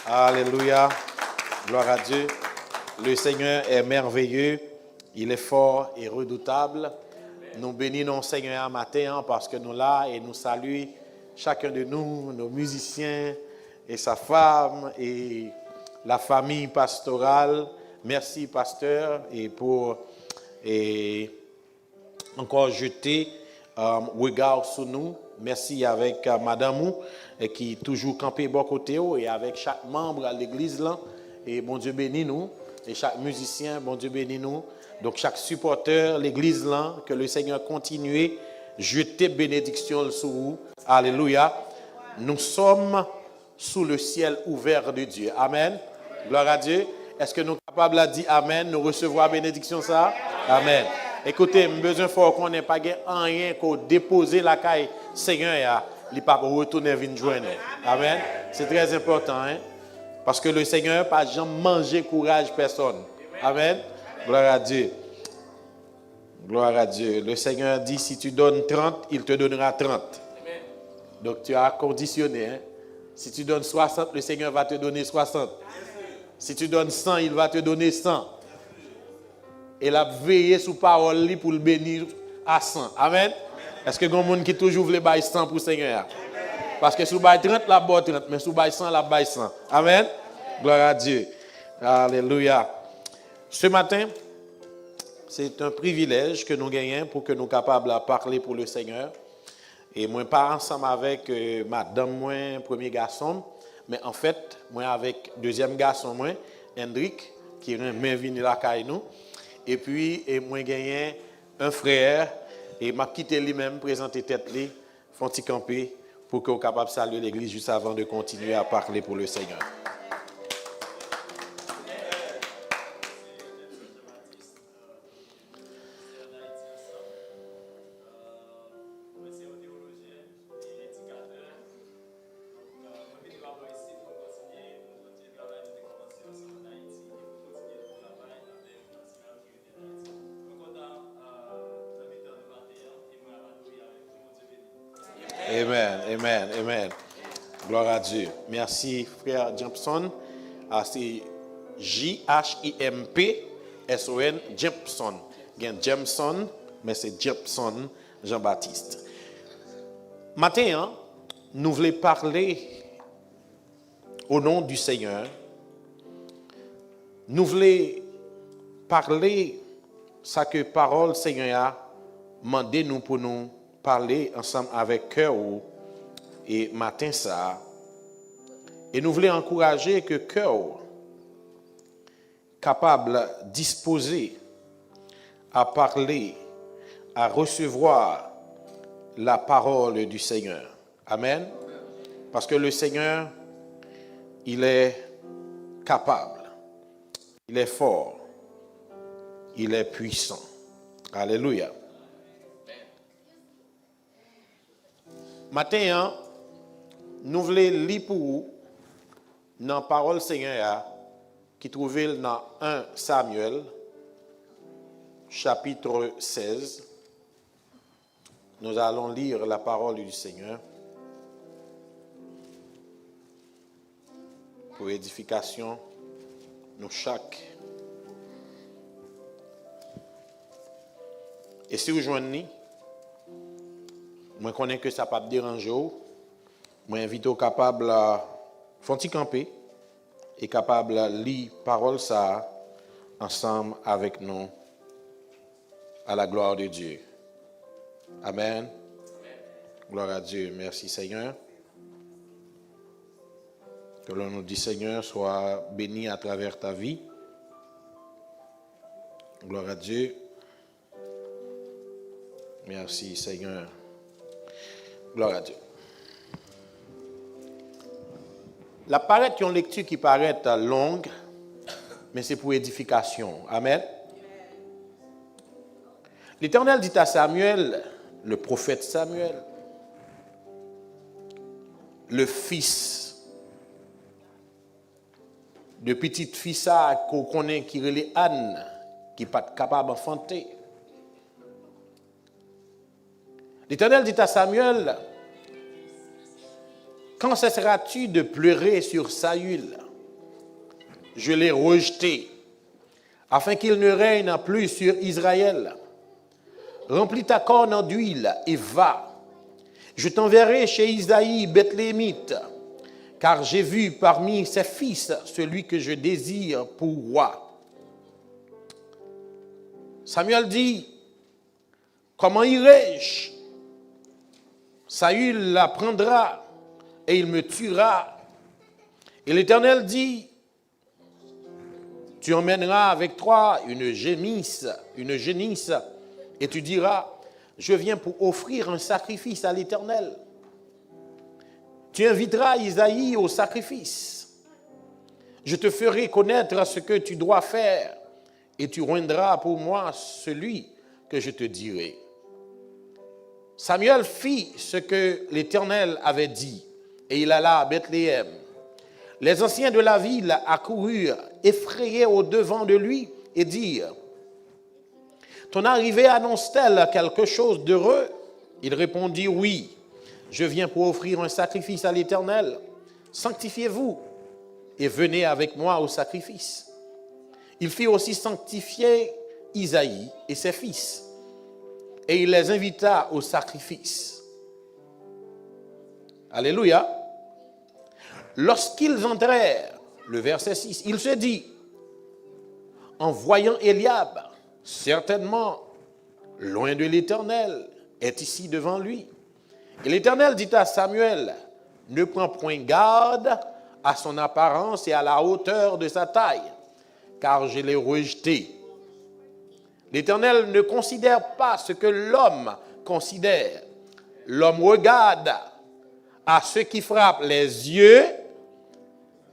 Alléluia. Gloire à Dieu. Le Seigneur est merveilleux. Il est fort et redoutable. Nous bénissons le Seigneur un matin parce que nous là et nous saluons chacun de nous, nos musiciens et sa femme et la famille pastorale. Merci, pasteur, et pour encore jeter regard sur nous. Merci avec madame qui toujours campé bon côté et avec chaque membre à l'église là. Et bon Dieu bénit nous. Et chaque musicien, bon Dieu bénit nous. Donc chaque supporter, l'église là, que le Seigneur continue jeter bénédiction sur vous. Alléluia. Nous sommes sous le ciel ouvert de Dieu. Amen. Gloire à Dieu. Est-ce que nous sommes capables de dire Amen, nous recevons la bénédiction ça? Amen. Écoutez, je besoin fort qu'on n'ait pas rien qu'on déposer la caille Seigneur, il pas retourner venir joindre. Amen. C'est très important, hein? Parce que le Seigneur pas jamais manger courage personne. Amen. Gloire à Dieu. Gloire à Dieu. Le Seigneur dit si tu donnes 30, il te donnera 30. Donc tu as conditionné, hein? Si tu donnes 60, le Seigneur va te donner 60. Si tu donnes 100, il va te donner 100. Et la veiller sous parole pour le bénir à 100. Amen. Est-ce que il y a des gens qui toujours veulent bailler 100 pour le Seigneur? Parce que sous bail 30, la baille 30, mais sous bail 100, la baille 100. Amen. Gloire à Dieu. Alléluia. Ce matin, c'est un privilège que nous gagnons pour que nous soyons capables de parler pour le Seigneur. Et moi, pas ensemble avec madame, moi, premier garçon, mais en fait, moi avec deuxième garçon, moi, Hendrik, qui est venu là avec nous. Et puis, moi, gagné un frère, et m'a quitté lui-même, présenter tête lui, font camper pour qu'on soit capable de saluer l'église juste avant de continuer à parler pour le Seigneur. Amen, amen, amen. Gloire à Dieu. Merci, frère Jampson. C'est J-H-I-M-P-S-O-N, Jampson. Il y a Jampson, mais c'est Jampson Jean-Baptiste. Matin, nous voulons parler au nom du Seigneur. Nous voulons parler ça que parole Seigneur a demandé nous pour nous parler ensemble avec cœur et matin ça. Et nous voulons encourager que cœur capable disposé à parler, à recevoir la parole du Seigneur. Amen. Parce que le Seigneur, il est capable, il est fort, il est puissant. Alléluia. Matin, nous voulons lire pour vous dans la parole Seigneur qui trouvait dans 1 Samuel, chapitre 16. Nous allons lire la parole du Seigneur pour édification nous chaque. Et si vous joignez, moi je connais que ça ne va pas déranger. Moi invite au capable à faire camper et capable à lire parole ça ensemble avec nous à la gloire de Dieu. Amen. Gloire à Dieu. Merci Seigneur. Que l'on nous dit Seigneur soit béni à travers ta vie. Gloire à Dieu. Merci Seigneur. Gloire à Dieu. La paraît une lecture qui paraît longue, mais c'est pour édification. Amen. L'Éternel dit à Samuel, le prophète Samuel, le fils de petite fille ça qu'on connaît qui relève Anne, qui n'est pas capable d'enfanter. L'Éternel dit à Samuel, quand cesseras-tu de pleurer sur Saül? je l'ai rejeté, afin qu'il ne règne plus sur Israël. Remplis ta corne d'huile et va. Je t'enverrai chez Isaïe, Bethléemite, car j'ai vu parmi ses fils celui que je désire pour roi. Samuel dit, comment irai-je? Saül la prendra et il me tuera. Et l'Éternel dit, tu emmèneras avec toi une génisse, et tu diras, je viens pour offrir un sacrifice à l'Éternel. Tu inviteras Isaïe au sacrifice. Je te ferai connaître ce que tu dois faire, et tu rendras pour moi celui que je te dirai. Samuel fit ce que l'Éternel avait dit, et il alla à Bethléem. Les anciens de la ville accoururent, effrayés au-devant de lui, et dirent, ton arrivée annonce-t-elle quelque chose d'heureux? Il répondit, oui, je viens pour offrir un sacrifice à l'Éternel. Sanctifiez-vous et venez avec moi au sacrifice. Il fit aussi sanctifier Isaïe et ses fils, et il les invita au sacrifice. Alléluia. Lorsqu'ils entrèrent, le verset 6, il se dit, en voyant Eliab, certainement, loin de l'Éternel, est ici devant lui. Et l'Éternel dit à Samuel, ne prends point garde à son apparence et à la hauteur de sa taille, car je l'ai rejeté. L'Éternel ne considère pas ce que l'homme considère. L'homme regarde à ce qui frappe les yeux,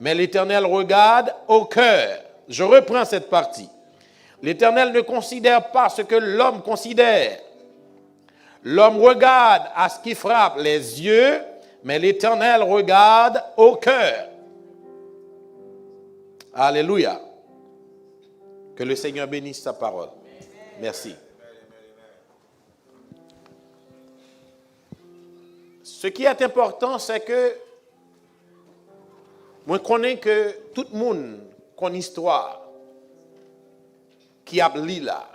mais l'Éternel regarde au cœur. Je reprends cette partie. L'Éternel ne considère pas ce que l'homme considère. L'homme regarde à ce qui frappe les yeux, mais l'Éternel regarde au cœur. Alléluia. Que le Seigneur bénisse sa parole. Merci. Ce qui est important, c'est que moi je connais que tout le monde connaît histoire qui a lu là.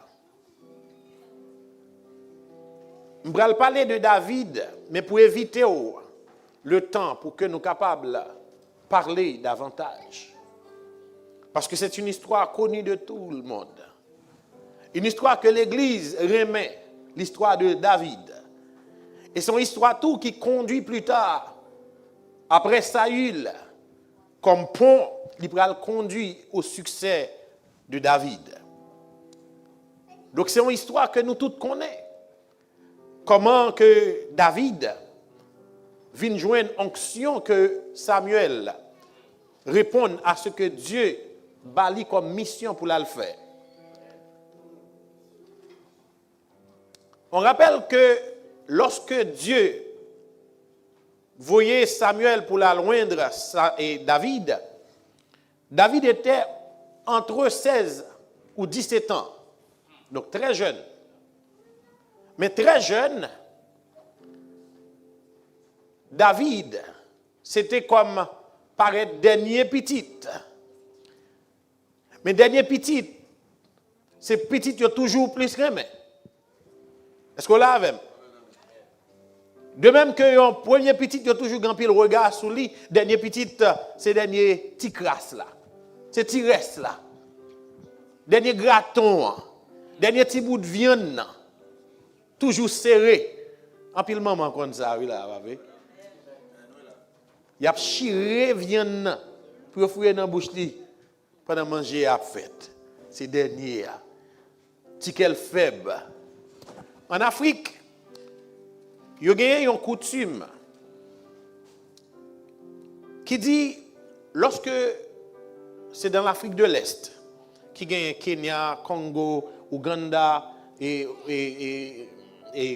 Je vais parler de David, mais pour éviter le temps, pour que nous soyons capables de parler davantage. Parce que c'est une histoire connue de tout le monde. Une histoire que l'Église remet, l'histoire de David. Et c'est une histoire tout qui conduit plus tard, après Saül, comme pont, il va conduire au succès de David. Donc c'est une histoire que nous tous connaissons. Comment que David vient joindre onction que Samuel réponde à ce que Dieu bali comme mission pour le faire. On rappelle que lorsque Dieu voyait Samuel pour la joindre et David était entre 16 ou 17 ans. Donc très jeune. Mais très jeune, David, c'était comme paraître dernier petit. Mais dernier petit, c'est petit qui a toujours plus remet. Est-ce qu'on l'a avec? De même que un premier petit qui a toujours grand pile regard sur lui, dernier petit, c'est dernier petit crasse là. C'est petit reste là. Dernier graton, dernier petit bout de viande. Toujours serré. En pile maman comme ça, oui là, vous il a chiré viande pour fouiller dans la bouche pendant manger à fête. C'est dernier. Tikel faible. En Afrique, il y a une coutume qui dit, lorsque c'est dans l'Afrique de l'Est, qui gagne Kenya, Congo, Ouganda et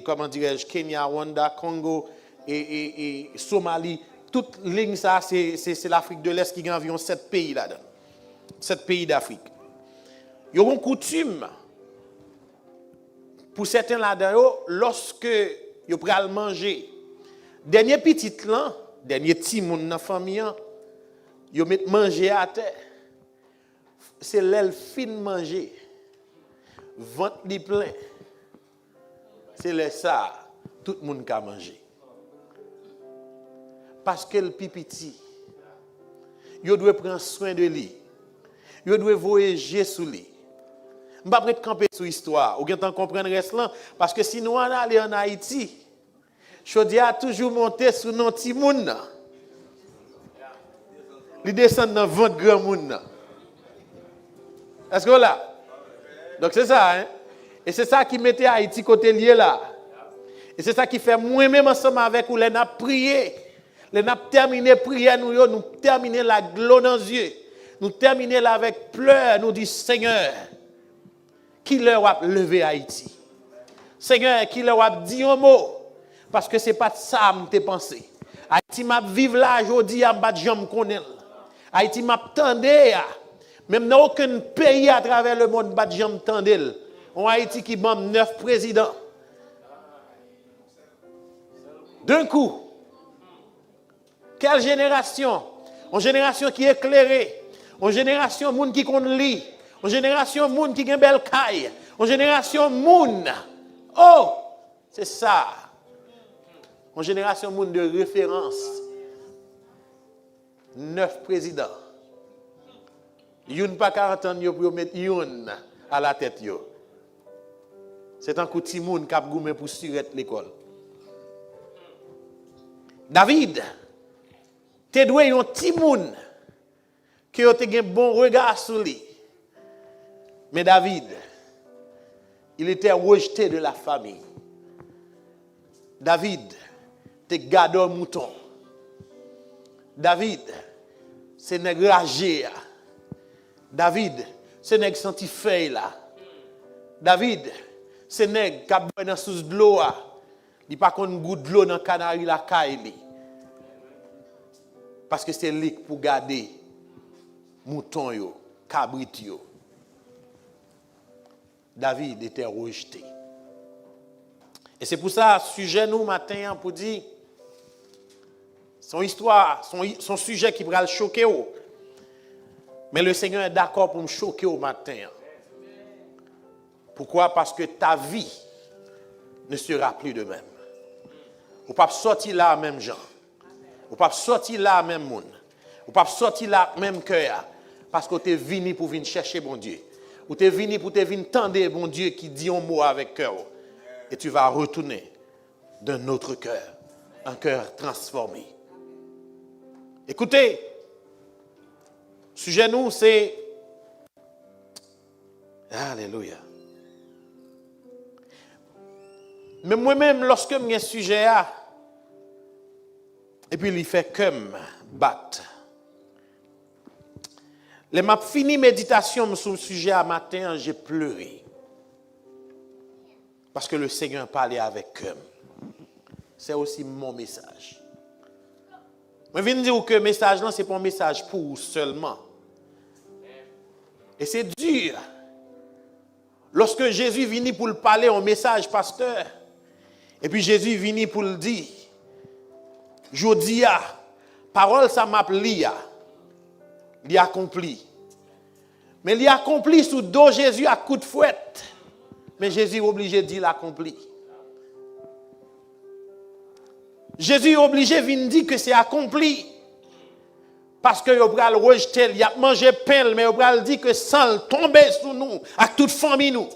comment dirais-je, Kenya, Rwanda, Congo et Somalie, toute ligne ça, c'est l'Afrique de l'Est qui gagne environ 7 pays là-dedans. 7 pays d'Afrique. Il y a une coutume pour certains là-dedans, lorsque ils prennent manger, dernier petit là, dernier petit monde dans la famille, ils mettent manger à terre. c'est l'aile fine manger. Ventre li plein. C'est le ça, tout le monde a mangé. Parce que le pipiti, il doit prendre soin de lui. Il doit voyager sous lui. Je ne vais pas camper sur l'histoire. Vous pouvez comprendre le reste là. Parce que si nous allons en Haïti, Chaudière a toujours monté sur nos petits moun. Il descend dans 20 grands moun. Est-ce que là? Donc c'est ça, hein? Et c'est ça qui mettait Haïti côté lié là. Et c'est ça qui fait moi-même ensemble avec vous, les n'a prié. Les n'a terminé prière, nous terminé la gloire dans les yeux. Nous terminé là avec pleurs, nous dit Seigneur, qui leur a levé Haïti? Seigneur, qui leur a dit un mot? Parce que ce n'est pas ça que je pensé. Haïti m'a vivre là aujourd'hui, à battre jambe connaît. Haïti m'a tendé. Même dans aucun pays à travers le monde, battre jambe tendel. En Haïti qui bat 9 présidents. D'un coup. Quelle génération? Une génération qui est éclairée. Une génération moun qui connaît lit. Une génération moun qui a une belle caille. Une génération moun. Oh, c'est ça. Une génération moun de référence. 9 présidents. Youn pas 40 ans pour mettre youn à la tête yo. C'est un coup de moun qui a goumé pour surette l'école. David, te doué yon ti moun qui a un bon regard sur lui. Mais David, il était rejeté de la famille. David, te gardeur mouton. David, c'est nèg ragé. David, c'est nèg senti feuille là. David, c'est nèg qui a boire dans sous de l'eau. Il pas kon goutte de l'eau dans canari la caille. Parce que c'est lui pour garder mouton yo, cabrit yo. David était rejeté. Et c'est pour ça, sujet nous matin pour dire son histoire, son sujet qui va le choquer. Mais le Seigneur est d'accord pour me choquer au matin. Pourquoi? Parce que ta vie ne sera plus de même. Ou pas sortir là même gens. Ou pas sortir là même monde. Ou pas sortir là même cœur. Parce que tu es venu pour venir chercher bon Dieu. Ou tu es venu pour venir tendre bon Dieu qui dit un mot avec cœur. Et tu vas retourner d'un autre cœur. Un cœur transformé. Écoutez, sujet nous c'est Alléluia. Mais moi-même, lorsque j'ai un sujet, et puis il fait comme battre. Les m'a fini méditation sur le sujet à matin, j'ai pleuré. Parce que le Seigneur parlait avec eux. C'est aussi mon message. Je viens de dire que le message là, ce n'est pas un message pour vous seulement. Et c'est dur. Lorsque Jésus vient pour le parler, un message, pasteur, et puis Jésus vient pour le dire, je dis, parole ça m'appelle, il accompli. Mais il accompli sous dos Jésus à coup de fouette. Mais Jésus est obligé de dire l'accompli. Jésus est obligé de dire que c'est accompli. Parce que il va le rejeter, il a mangé pain, mais il va le dire que sans tomber sur nous, à toute famille nous.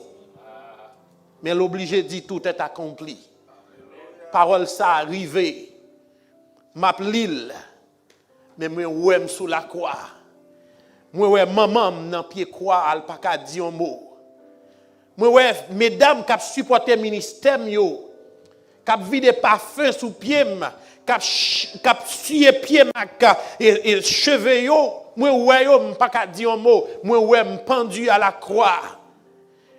Mais il est obligé de dire tout est accompli. Parole ça arrivé. M'appelil. Mais moi ouem sous la croix. Moi ouais maman dans pied croix, elle pas ka dire un mot. Moi ouais mesdames qui supporté ministère yo, qui vide parfum sous pied, qui sué pied et cheveux yo, moi ouais yo pas ka dire un mot. Moi ouais pendu à la croix.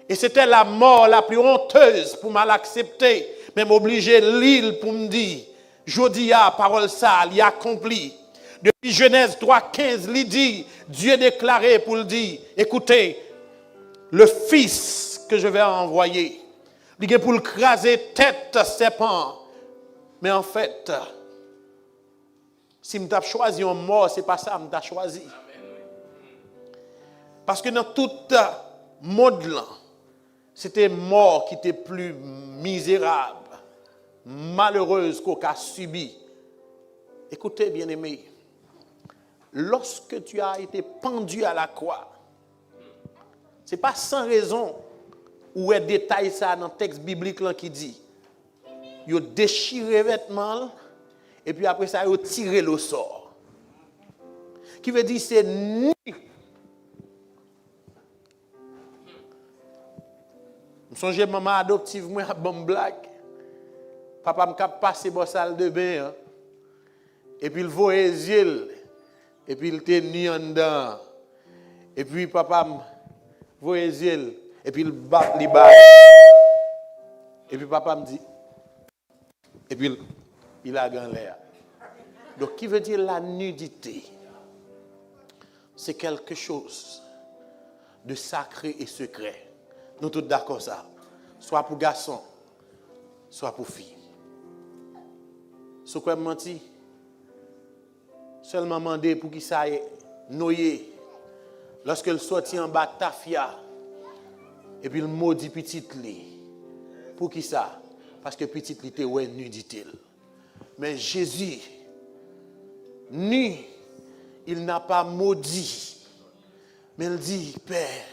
Et c'était la mort la plus honteuse pour mal accepter, même obligé l'île pour me dire jodi a parole ça, il accompli. Depuis Genèse 3:15, il dit, Dieu déclaré pour le dire, écoutez, le fils que je vais envoyer, il est pour le craser tête serpent. Mais en fait, si je t'ai choisi un mort, ce n'est pas ça que je t'ai choisi. Parce que dans tout monde là, c'était mort qui était plus misérable, malheureuse qu'on a subi. Écoutez, bien-aimé, lorsque tu as été pendu à la croix, ce n'est pas sans raison où est détail ça dans le texte biblique là qui dit, ils ont déchiré les vêtements et puis après ça, ils ont tiré le sort. Qui veut dire c'est nu. Je songe maman adoptive moi à bon blague. Papa m'a passé dans la salle de bain. Et puis il voyait les yeux. Et puis il était nu en dedans. Et puis papa m'a voyait les yeux. Et puis il bat les bas. Et puis papa me dit. Et puis il a gagné l'air. Donc qui veut dire la nudité? C'est quelque chose de sacré et secret. Nous tous d'accord ça. Soit pour garçon, soit pour fille. Ce quoi menti? Seulement demander pour qui ça est noyé. Lorsqu'elle sortit en bas tafia et puis le maudit petite li. Pour qui ça? Parce que petite li était ouais nudité. Mais Jésus nu, il n'a pas maudit. Mais il dit Père,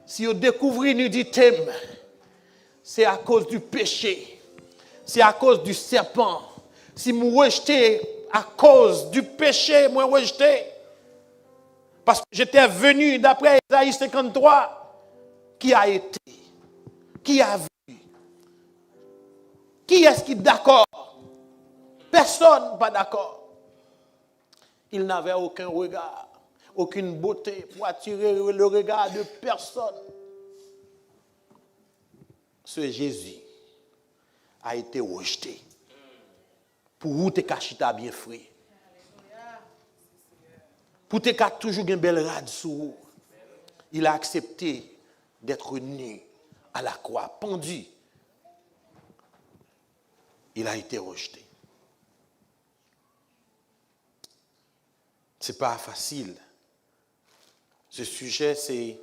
si vous découvrez nudité, c'est à cause du péché. C'est à cause du serpent. Si vous rejetez à cause du péché, moi rejeté. Parce que j'étais venu d'après Isaïe 53. Qui a été? Qui a vu? Qui est-ce qui est d'accord? Personne pas d'accord. Il n'avait aucun regard. Aucune beauté pour attirer le regard de personne. Ce Jésus a été rejeté. Pour vous, te cachita bien frais. Pour te toujours une belle rade sur vous. Il a accepté d'être nu à la croix, pendu. Il a été rejeté. Ce n'est pas facile. Ce sujet, c'est,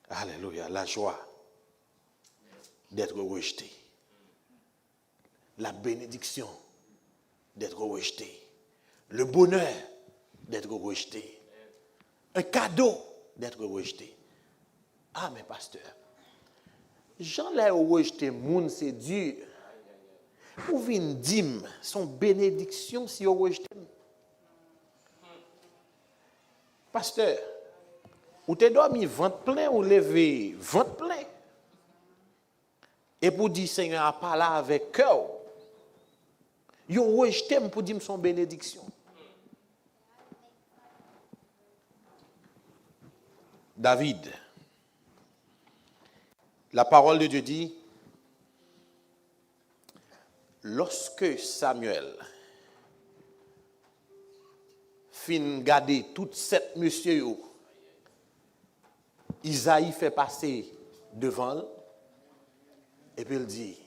alléluia, la joie d'être rejeté. La bénédiction d'être rejeté. Le bonheur d'être rejeté. Un cadeau d'être rejeté. Ah, mais pasteur, Jean l'a rejeté, moun c'est dur. Ou vin dim, son bénédiction si vous rejetez. Pasteur, ou te dormi ventre plein ou levé ventre plein. Et pour dire Seigneur a parlé avec cœur. Yo rejeté pour dire son bénédiction. David, la parole de Dieu dit, lorsque Samuel fin garder toutes sept messieurs, Isaïe fait passer devant et puis il dit,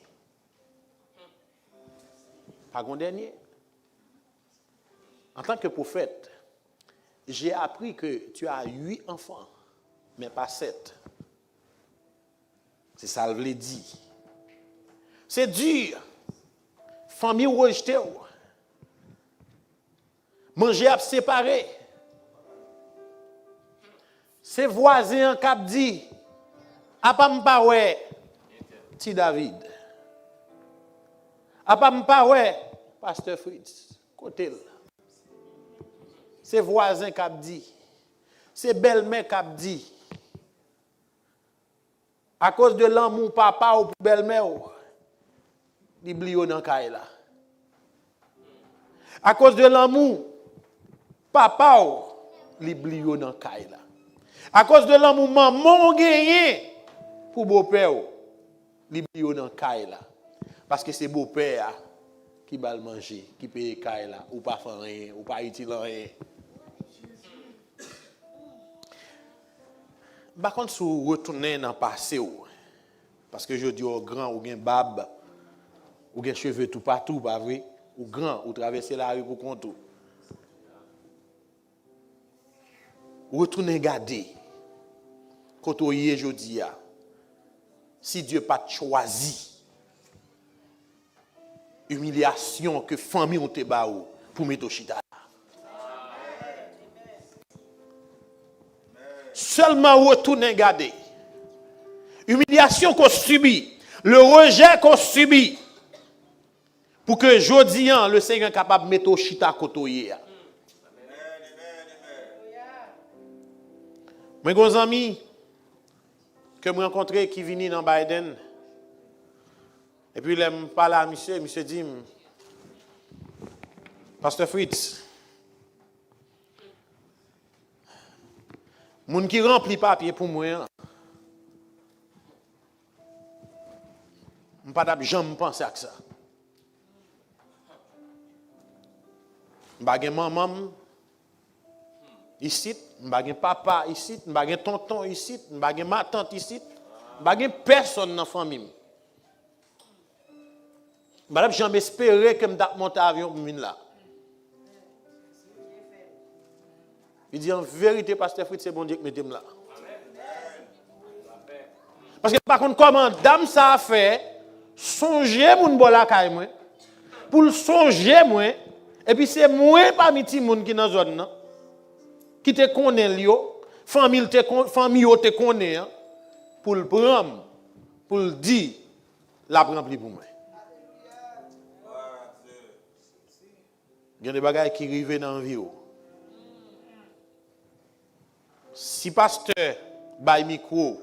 pas un dernier. En tant que prophète, j'ai appris que tu as 8 enfants, mais pas 7. C'est ça le dit. C'est dur. Famille rejetée. Manger à séparer. C'est voisins qui ont dit, à pas m'pa ouais, petit David. À pas m'pa ouais, pasteur Fritz, côté là. C'est voisins qui ont dit, c'est belle-mère qui ont dit. À cause de l'amour papa ou belle-mère, il blio dans caille là. À cause de l'amour papa il blio dans caille là. À cause de l'amour maman gagné pour beau-père, il blio dans caille là. Parce que c'est beau-père qui va le manger, qui paye caille là, ou pas faire rien, ou pas utile rien. Par contre, si vous retournez dans le passé, parce que je dis au grand, ou bien bab, ou bien cheveux tout partout, pas vrai? Ou grand, ou traverser la rue pour compter. retournez regarder. Quand vous y est aujourd'hui, si Dieu n'a pas choisi, humiliation que famille ont te baou pour mettre au chita. Seulement retournez regarder. Humiliation qu'on subit, le rejet qu'on subit, pour que aujourd'hui, le Seigneur est capable de mettre au chita côté. Mes gros amis, que je rencontré qui viennent dans Biden, et puis je parle à monsieur dit, Pasteur Fritz, moun qui remplit papier pour moi, je ne peux pas jamais penser à ça. Je n'ai pas maman ici, je n'ai pas papa ici, je n'ai pas tonton ici, je n'ai pas ma tante ici, je n'ai pas personne dans la famille. Je n'ai jamais espéré que je monte l'avion pour venir là. Il dit en vérité, Pasteur Fritz, c'est bon Dieu qui mette là. Parce que par contre, comment dame ça a fait, songer mon bola kay moi, pour songer moi, et puis c'est moi parmi les gens qui dans la zone, qui te connaît, famille te connaît, pour le prendre, pour le dire, la rempli pour moi. Il y a des bagages qui arrivent dans la vie. Si pasteur bail micro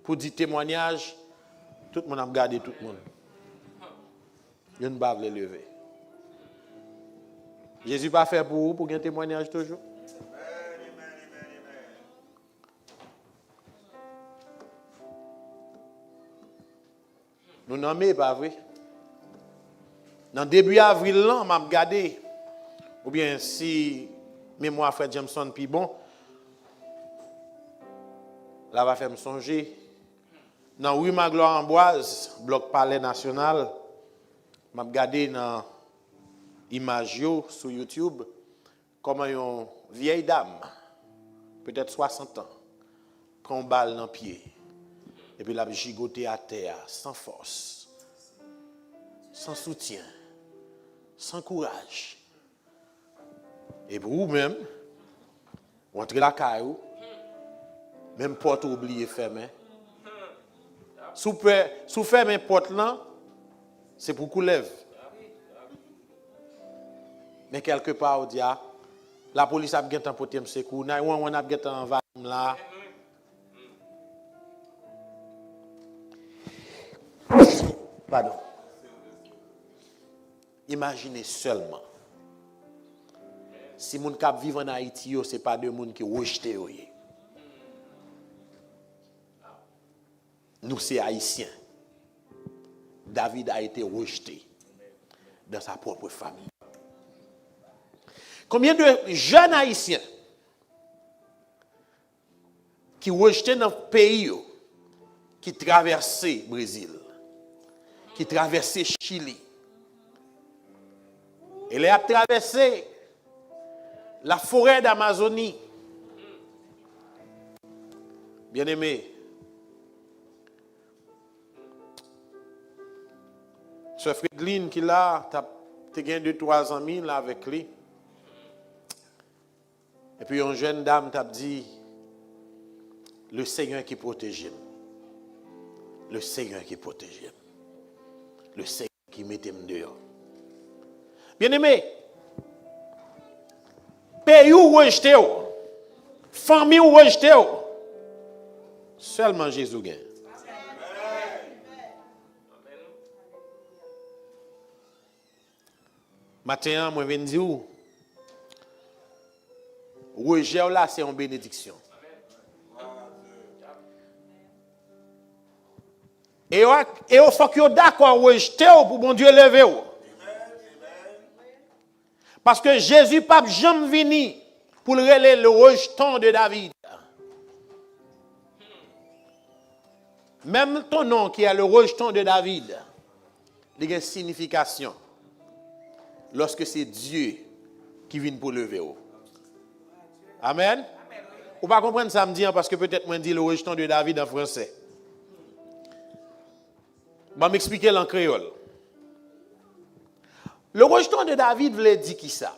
pour dire témoignage, tout le monde a regardé tout le monde. Il ne va pas le lever. Jésus pas fait pour vous, pour un témoignage toujours. Nous n'en pas vrai. Dans le début avril, on m'a regardé. Ou bien si mémoire Fred Jameson puis bon, là va faire me songer. Dans rue Magloire Amboise, bloc Palais National, m'a regardé dans image sur YouTube comment une vieille dame, peut-être 60 ans, prend une balle dans le pied et puis la gigoté à terre sans force, sans soutien, sans courage. Et pour vous-même, vous entrez la caillou, même porte oubliée fermée. Sous fermer porte là, c'est pour qu'on lève. Mais quelque part, on dit, la police a bien emporté un secours, on a bien envahi là. Pardon. Imaginez seulement. Si moun kap vivent en Haïti, ce n'est pas de moun qui rejeté. Nous, c'est haïtiens. David a été rejeté dans sa propre famille. Combien de jeunes haïtiens qui rejetaient dans le pays, qui traversaient le Brésil, qui traversaient le Chili, et les a traversé la forêt d'Amazonie. Bien aimé, Sœur Fredline qui là, tu as 2-3 amis là avec lui. Et puis une jeune dame t'a dit, le Seigneur qui protège. Le Seigneur qui protège. Le Seigneur qui met dehors. Bien aimé, pays ou rejeté, famille ou rejeté, seulement Jésus gagne. Matin, moi, je dis, rejet là, c'est une bénédiction. Et il faut que vous d'accord rejeter pour bon Dieu lever. Parce que Jésus n'a jamais venu pour le relayer le rejeton de David. Même ton nom qui est le rejeton de David, il a une signification. Lorsque c'est Dieu qui vient pour lever. Amen. Ou pas comprendre ça me dit parce que peut-être moi dit le rejeton de David en français. Je vais m'expliquer en créole. Le rejeton de David voulait dire qui ça?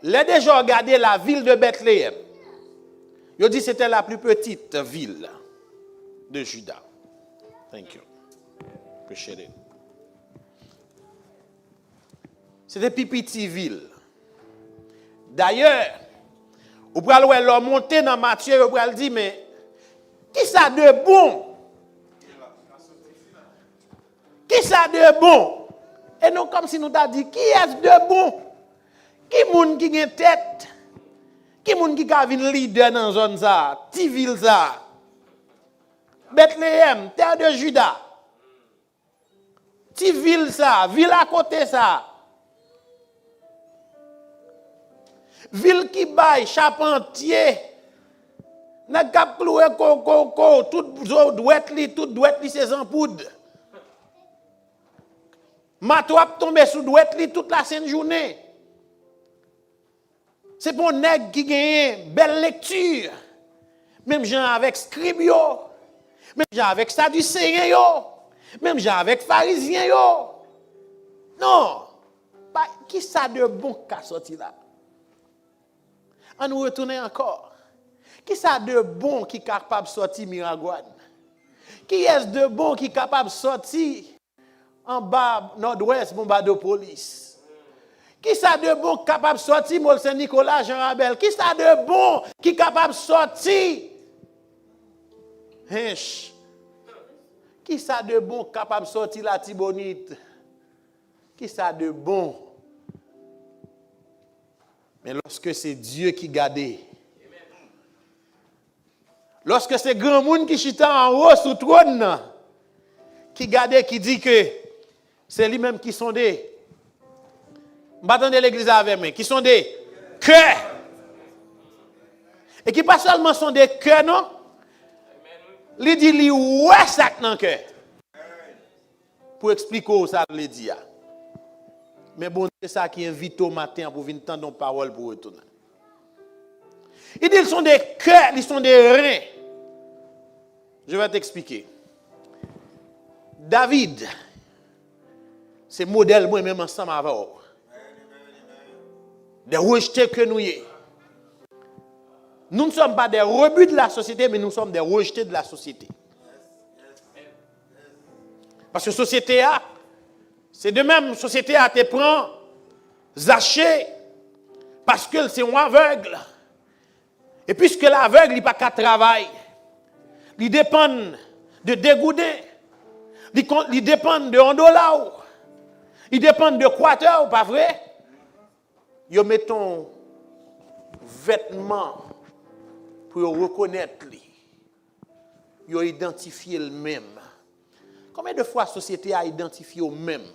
Les déjà regardé la ville de Bethléem. Il dit que c'était la plus petite ville de Juda. Thank you. Appreciate it. C'était Pipiti ville. D'ailleurs, vous pouvez le monter dans Matthieu, vous pouvez dire, mais qui ça de bon? Qui ça de bon? Et non comme si nous t'a dit, qui est de bon? Qui moun qui a tête? Qui moun qui a une leader dans zone ça? Ti ville ça? Bethléem, terre de Juda. Ti ville ça, ville à côté ça. Ville qui baille charpentier. N'a cap cloué coco, tout douette li c'est en poudre. Matouap tombe sous douette li toute la sainte journée. C'est pour nèg qui gagne belle lecture. Même gens avec scribe yo, même gens avec sadducéen yo, même gens avec pharisien yo. Non. Pas qui ça de bon qu'a sorti là? On nous retourne encore. Qui ça de bon qui est capable de sortir Miragouane? Qui est de bon qui est capable de sortir en bas nord-ouest bomba de police? Qui ça de bon capable de sortir Mol Saint-Nicolas Jean Rabel? Qui ça de bon qui est capable de sortir Hinch? Qui ça de bon capable de sortir la Tibonite? Qui ça de bon? Mais lorsque c'est Dieu qui garde, lorsque c'est grand monde qui chita en haut sous trône, qui garde, qui dit que c'est lui-même qui sonde. M'attendez l'église avec moi, qui sonde cœur. Et qui pas seulement sonde cœur, non? Il dit lui ouais ça dans cœur. Pour expliquer où ça le dit. Mais bon, c'est ça qui invite au matin pour venir entendre nos paroles pour retourner. Il dit ils sont des cœurs, ils sont des reins. Je vais t'expliquer. David, c'est modèle moi-même ensemble avec vous. Des rejetés que nous y. Nous ne sommes pas des rebuts de la société, mais nous sommes des rejetés de la société. Parce que la société a, c'est de même, la société a te prend, zaché, parce que c'est un aveugle. Et puisque l'aveugle, il n'a pas qu'à travailler, il dépend de dégoûter, il dépend de $1, il dépend de quarter, pas vrai? Ils mettent un vêtement pour reconnaître lui. Ils identifient le même. Combien de fois la société a identifié au même?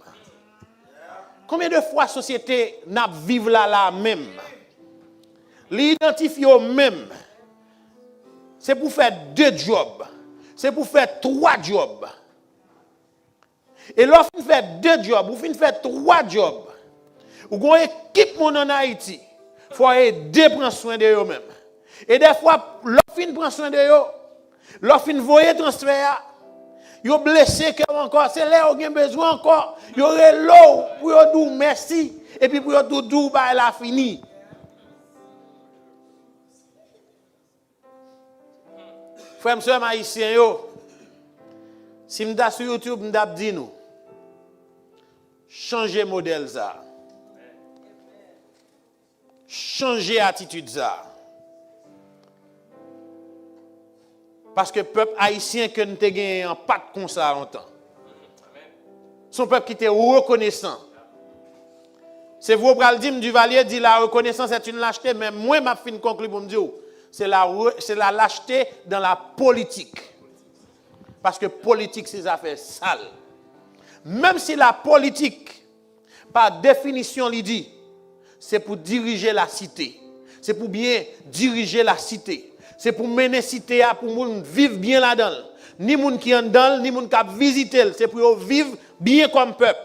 Combien de fois la société n'a vivre là même? L'identifier au même. C'est pour faire 2 jobs. C'est pour faire 3 jobs. Et lorsque vous faites 2 jobs, vous faites 3 jobs. Vous avez une équipe en Haïti. Il faut aider prendre soin de eux-mêmes. Et des fois, lorsque vous prend soin de eux, lorsque vous voyez transfert, vous blessé encore, c'est là où vous avez besoin encore. Vous aurez l'eau pour vous dire merci. Et puis pour vous dire, bah, elle a fini. Frère, monsieur, haïtien, si je suis sur YouTube, je dis nous, changez modèle ça. Changez attitude ça. Parce que le peuple haïtien que nous avons gagné en pas de comme ça longtemps. Son peuple qui était reconnaissant. C'est vous qui dit Duvalier dit la reconnaissance est une lâcheté, mais moi ma fin conclue pour me dire c'est la lâcheté dans la politique. Parce que politique c'est des affaires sales. Même si la politique par définition lui dit c'est pour diriger la cité. C'est pour bien diriger la cité. C'est pour mener la cité pour vivre bien là-dedans. Ni moun qui en dedans, ni moun qui visiter, c'est pour vivre bien comme peuple.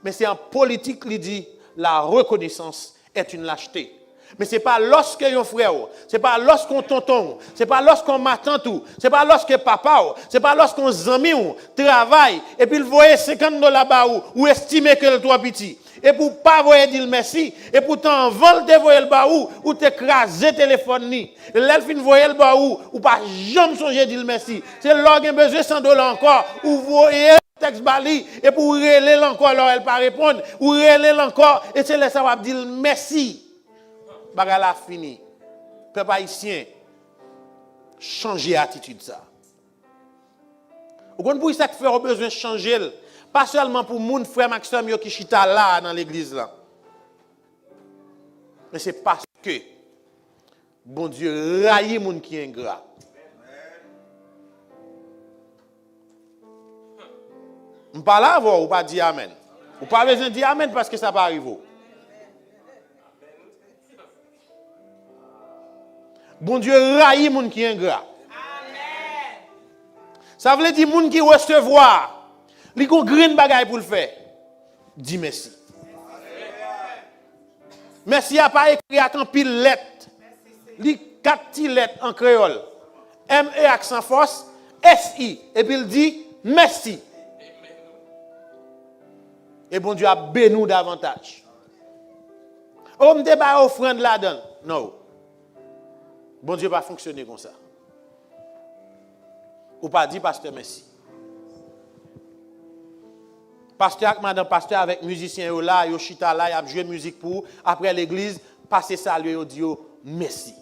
Mais c'est en politique qui dit la reconnaissance est une lâcheté. Mais ce n'est pas lorsque un frère, ce n'est pas lorsqu'on tonton, ce n'est pas lorsqu'on m'attend tout, ce n'est pas lorsque papa, ce n'est pas lorsqu'on ami travaille et puis il voit $50 là-bas ou estimer que le toi petit. Et pour pas voyer dire merci, et pourtant vol te voyer le bas ou t'écraser téléphone ni. L'elfin voyer le bas ou pas jamais songer dire merci. C'est là qu'il a besoin $100 encore ou voyer texte bali et pour reler encore alors elle pas répondre ou reler encore et c'est là ça va dire merci. Baga la fini. Peuple haïtien, changer attitude ça. Vous comprenez pour ça que faire besoin de changer, pas seulement pour mon frère Maxime qui chita là dans l'église là. Mais c'est parce que bon Dieu raille moun qui est ingrat. On parle avant ou pas dire amen. Ou pas besoin de dire amen parce que ça va arriver. Bon Dieu raille moun qui est ingrat. Amen. Ça veut dire moun qui recevoir, li gon green bagay pour le faire. Dis merci. Amen. Merci a pas écrit à pile lettre. Li 4 petites lettres en créole. M E accent force S I et puis il dit merci. Et bon Dieu a béni nous davantage. On me débat offrande là-dedans. Non. Bon Dieu va fonctionner comme ça. Ou pas dit pasteur merci. Pasteur avec madame pasteur avec musicien là, yo chita là, y a joué musique pour après l'église, passer saluer yo dit merci.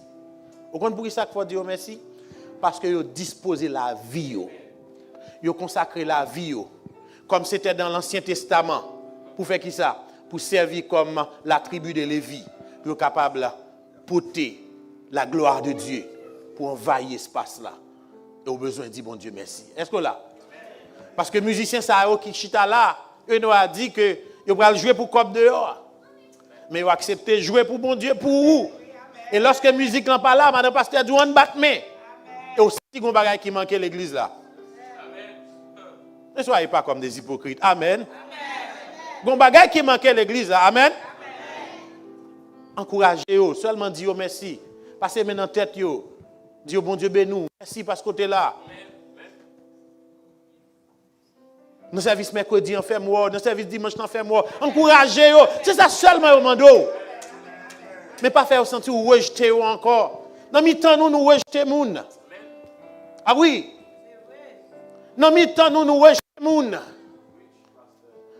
Vous comprenez pour ça qu'il faut dire merci? Parce que yo disposé la vie yo. Yo consacré la vie yo. Comme c'était dans l'Ancien Testament. Pour faire qui ça? Pour servir comme la tribu de Lévi. Pour être capable de porter la gloire de Dieu. Pour envahir l'espace là. Et au besoin de dire bon Dieu merci. Est-ce que là? Parce que musicien ça qui chita là, eux nous a dit que ils vont jouer pour cop dehors. Mais ils ont accepté de jouer pour bon Dieu pour où? Et lorsque la musique n'est pas là, madame pasteur dit on bat main. Et aussi il y a un bagage qui manquait l'église là. Ne soyez pas comme des hypocrites. Amen. Gon bagay qui manquait l'église là. Amen. Encouragez-vous, seulement dis merci. Passez maintenant tête yo. Dis bon Dieu bénis. Merci parce que tu es là. Nos services mercredi en fait moi, nos services dimanche en fait moi. Encouragez-vous. C'est ça seulement au mando. Mais pas faire sentir ou rejeter encore. Dans mi-temps nous rejeter moun. Ah oui. Dans mi-temps nous rejeter moun.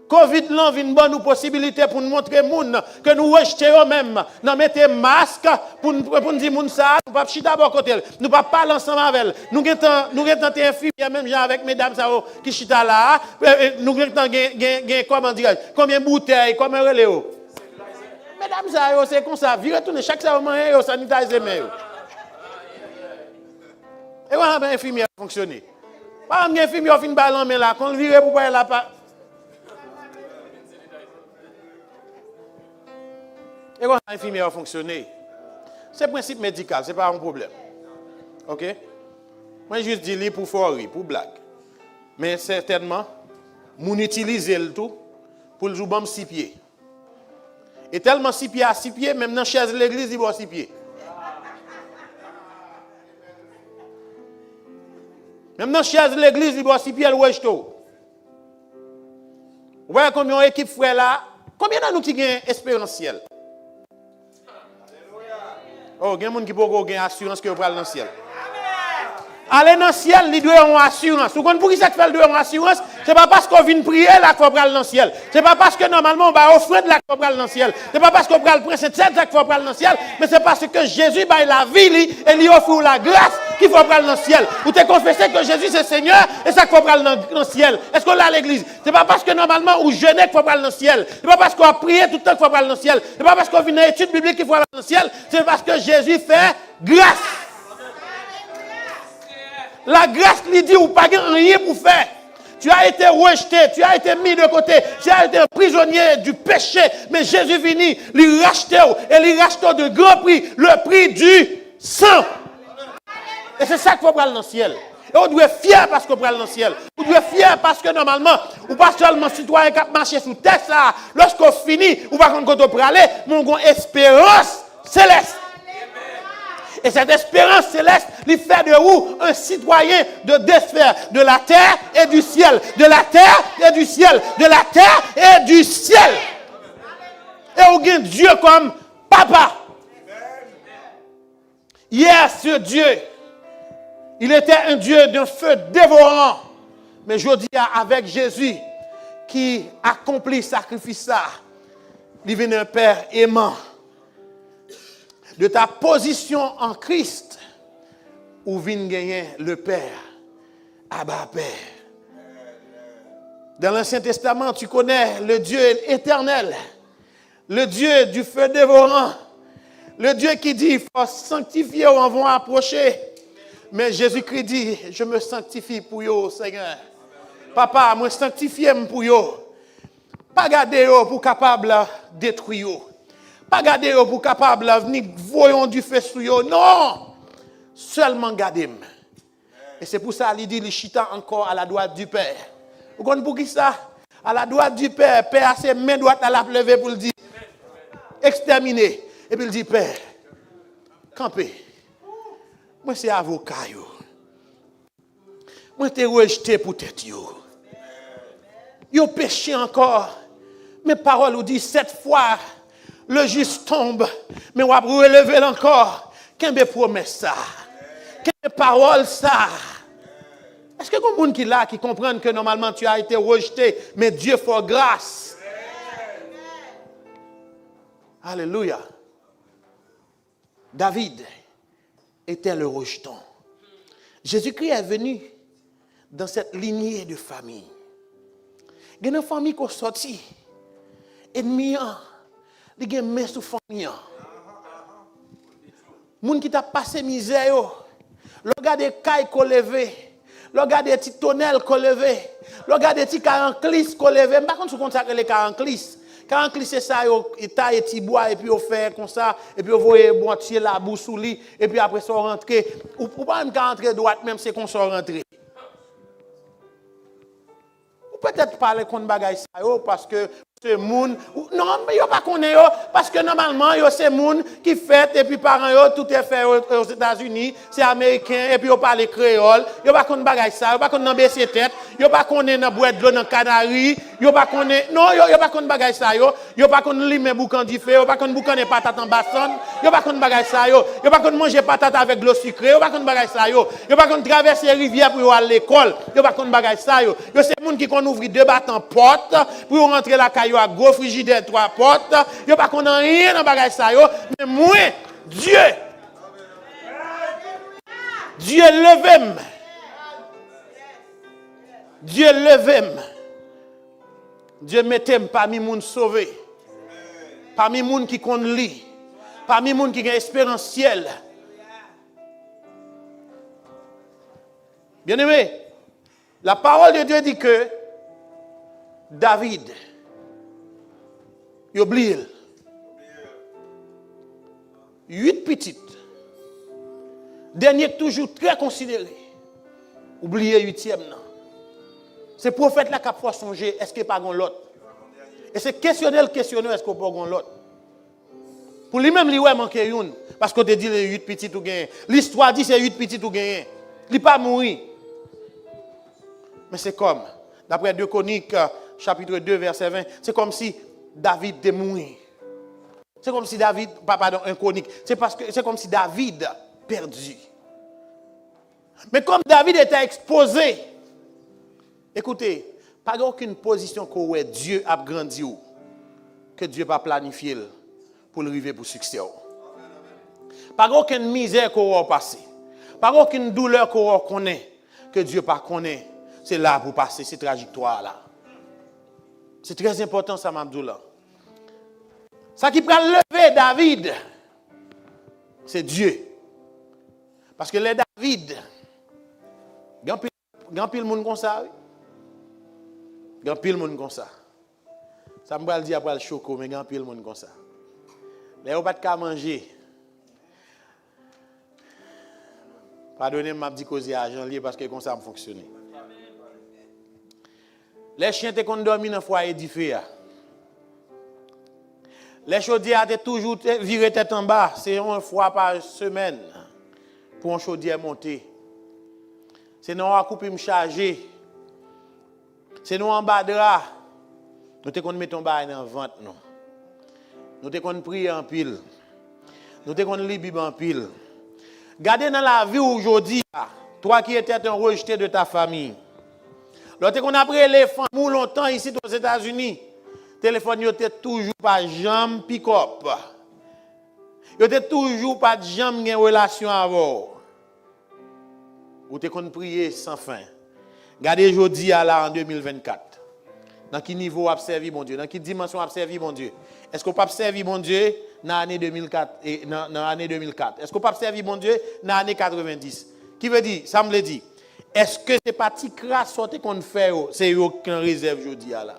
Covid là vient bonne possibilité pour nous montrer moun que nous rejetons même. Nous mettons masque pour nous dire moun ça, nous pas chita bon côté. Nous pas parler ensemble avec. Nous tenté infirmière même avec mesdames ça qui chita là, nous tenté comment dire combien bouteilles, combien relais. Mesdames ça c'est comme ça, vire retourner chaque ça manger sanitiser main. Et voilà ben infirmière fonctionner. Pas un infirmière fin ballon mais là quand vire pour pas là pas. Et quand l'infirmier a fonctionné, c'est principe médical, ce n'est pas un problème. OK? Moi, je juste dis pour forrer, pour blague. Mais certainement, mon utiliser le tout pour le jouer 6 pieds. Et tellement 6 pieds à 6 pieds, même dans la chaise de l'église, il va 6 pieds. Même dans la chaise de l'église, il va 6 pieds, le rejeto. Vous voyez combien d'équipes frères là? Combien de nous qui gagnent expérientiel? Oh, il y a des gens qui peuvent avoir assurance que vous allez dans le ciel. Aller dans le ciel, il doit avoir assurance. Vous comprenez pourquoi ça fait doit avoir assurance? Ce n'est pas parce qu'on vient prier là qu'il faut aller dans le ciel. Ce n'est pas parce que normalement on va offrir là qu'il faut aller dans le ciel. Ce n'est pas parce qu'on va le prince de qu'il faut aller dans le ciel. Mais c'est parce que Jésus va la vie et lui offre la grâce qu'il faut aller dans le ciel. Vous te confessez que Jésus c'est Seigneur et ça qu'il faut aller dans le ciel. Est-ce qu'on l'a à l'église? Ce n'est pas parce que normalement on jeûne qu'il faut aller dans le ciel. Ce n'est pas parce qu'on a prié tout le temps qu'il faut aller dans le ciel. Ce n'est pas parce qu'on vient dans l'étude biblique qu'il faut aller dans le ciel. C'est parce que Jésus fait grâce. La grâce lui dit ou pas rien pour faire. Tu as été rejeté, tu as été mis de côté, tu as été prisonnier du péché. Mais Jésus venu, lui racheter et lui racheter de grand prix, le prix du sang. Et c'est ça qu'il faut prendre dans le ciel. Et on doit être fier parce qu'on prend dans le ciel. On doit être fier parce que normalement, ou pas seulement citoyen qui marche sous terre, lorsqu'on finit, ou pas quand on peut aller, mais on a une espérance céleste. Et cette espérance céleste lui fait de vous un citoyen de deux sphères, de la terre et du ciel. De la terre et du ciel. De la terre et du ciel. Et vous avez Dieu comme papa. Hier, ce Dieu, il était un Dieu d'un feu dévorant. Mais je dis avec Jésus qui accomplit le sacrifice, il devient un Père aimant. De ta position en Christ, où vient gagner le Père, Abba Père. Dans l'Ancien Testament, tu connais le Dieu éternel, le Dieu du feu dévorant, le Dieu qui dit, il faut sanctifier ou on va approcher. Mais Jésus-Christ dit, je me sanctifie pour vous, Seigneur. Papa, moi sanctifie pour vous. Pas garder pour capable de détruire. Pas garder pour capable de venir voyons du feu sur vous. Non! Seulement garder. Et c'est pour ça qu'il dit, il chita encore à la droite du Père. Vous comprenez pour qui ça? À la droite du Père. Père a ses mains droites à la lever pour le dire. Exterminer. Et puis il dit, Père, campez. Moi, c'est avocat. Moi, t'ai rejeté pour tête. Yo péché encore. Mes paroles vous disent 7 fois, le juste tombe. Mais on va relever encore. Qu'est-ce que promesse ça? Qu'est-ce que parole ça? Est-ce que quelqu'un qui là qui comprend que normalement tu as été rejeté, mais Dieu fait grâce? Alléluia. David était le rejeton. Jésus-Christ est venu dans cette lignée de famille. Il y a une famille qui est sortie. Ennemi, il y a une main sous famille. Les gens qui t'a passé misère, regarde les cailles qu'on levé, regarde les petits tonnelles qu'on levé, regarde les petits caranclis qu'on levé. Par contre, vous consacrez les caranclis. Caranclis, c'est ça, il taille les petits bois et puis on fait comme ça, et puis on voit bon tirer la boue sous lui, et puis après ça, on rentre. Ou pas même rentrer droite, même c'est qu'on sort rentrer. Ou peut-être parler contre bagaille ça, parce que c'est moun. Non, mais yo pas connaît parce que normalement yo c'est moun qui fait et puis parents yo tout est fait aux États-Unis, c'est américain et puis yo parle créole, yo pas connaît bagaille ça, yo pas connaît dans baisser tête, yo pas connaît dans boire de l'eau dans Canaries, yo pas connaît non yo pas connaît bagaille ça yo pas connaît limer boucan du feu, yo pas connaît boucan de patate en basson, yo pas connaît bagaille ça yo pas connaît manger patate avec de l'eau sucrée, yo pas connaît bagaille ça yo pas connaît traverser rivière pour aller à l'école, yo pas connaît bagaille ça yo c'est moun qui connaît ouvrir 2 battants porte pour rentrer la caillou à gros frigidaire 3 portes, yo pas connaît rien dans bagage ça yo, mais moi Dieu levem. Dieu levem. Dieu mettem parmi moun sauvé. Parmi moun qui connaît li, parmi moun qui a espérance ciel. Bien-aimé, la parole de Dieu dit que David il oublie. 8 petites. Dernier toujours très considéré. Oubliez 8e. C'est prophète là qui a fois songer, est-ce qu'il n'y a pas l'autre? Et c'est questionner, est-ce qu'il n'y a pas l'autre? Pour lui-même, il manque une. Parce qu'on te dit les 8 petites ou gagné. L'histoire dit c'est 8 petites ou gagné. Il n'est pas mourir. Mais c'est comme, d'après 2 Chroniques, chapitre 2, verset 20, c'est comme si David était mort. C'est comme si David, pardon, un chronique. C'est comme si David perdu. Mais comme David était exposé, écoutez, pas aucune position que Dieu a grandi ou que Dieu va planifier pour arriver pour succès. Pas aucune misère qu'on va passer. Pas aucune douleur qu'on connaît que Dieu pas connaît. C'est là pour passer cette trajectoire là. C'est très important ça m'abdoula. Ça qui prend lever David, c'est Dieu. Parce que les David, grand pile monde comme ça. Grand pile monde comme ça. Ça me va le dire après le choco, mais grand pile monde comme ça. Les on pas de manger. Pardonnez-moi, m'a dit cause argent lié parce que comme ça me fonctionne. Les chiens te qu'on dormi dans foyer d'Iféa. Les chaudières étaient toujours virées tête en bas. C'est une fois par semaine pour un chaudière monter. C'est nous à couper me charger. C'est nous en bas de là. Nous te qu'on mettre en bas dans vente non. Nous te qu'on prier en pile. Nous te qu'on lire Bible en pile. Gardez dans la vie aujourd'hui, toi qui étais un rejeté de ta famille. Lorsque on a pris les femmes longtemps ici aux États-Unis, téléphone était toujours pas jambe pick-up. Yo était toujours pas jambe en relation avec. Ou te qu'on prier sans fin. Gardez aujourd'hui là en 2024. Dans quel niveau a servi mon Dieu? Dans quelle dimension a servi mon Dieu? Est-ce qu'on peut servir mon Dieu dans l'année 2004 et dans l'année 2004? Est-ce qu'on peut servir mon Dieu dans l'année 90? Qui veut dire, ça me le dit. Est-ce que c'est pas petit crasse sorte qu'on fait, c'est eux qui en réserve aujourd'hui là?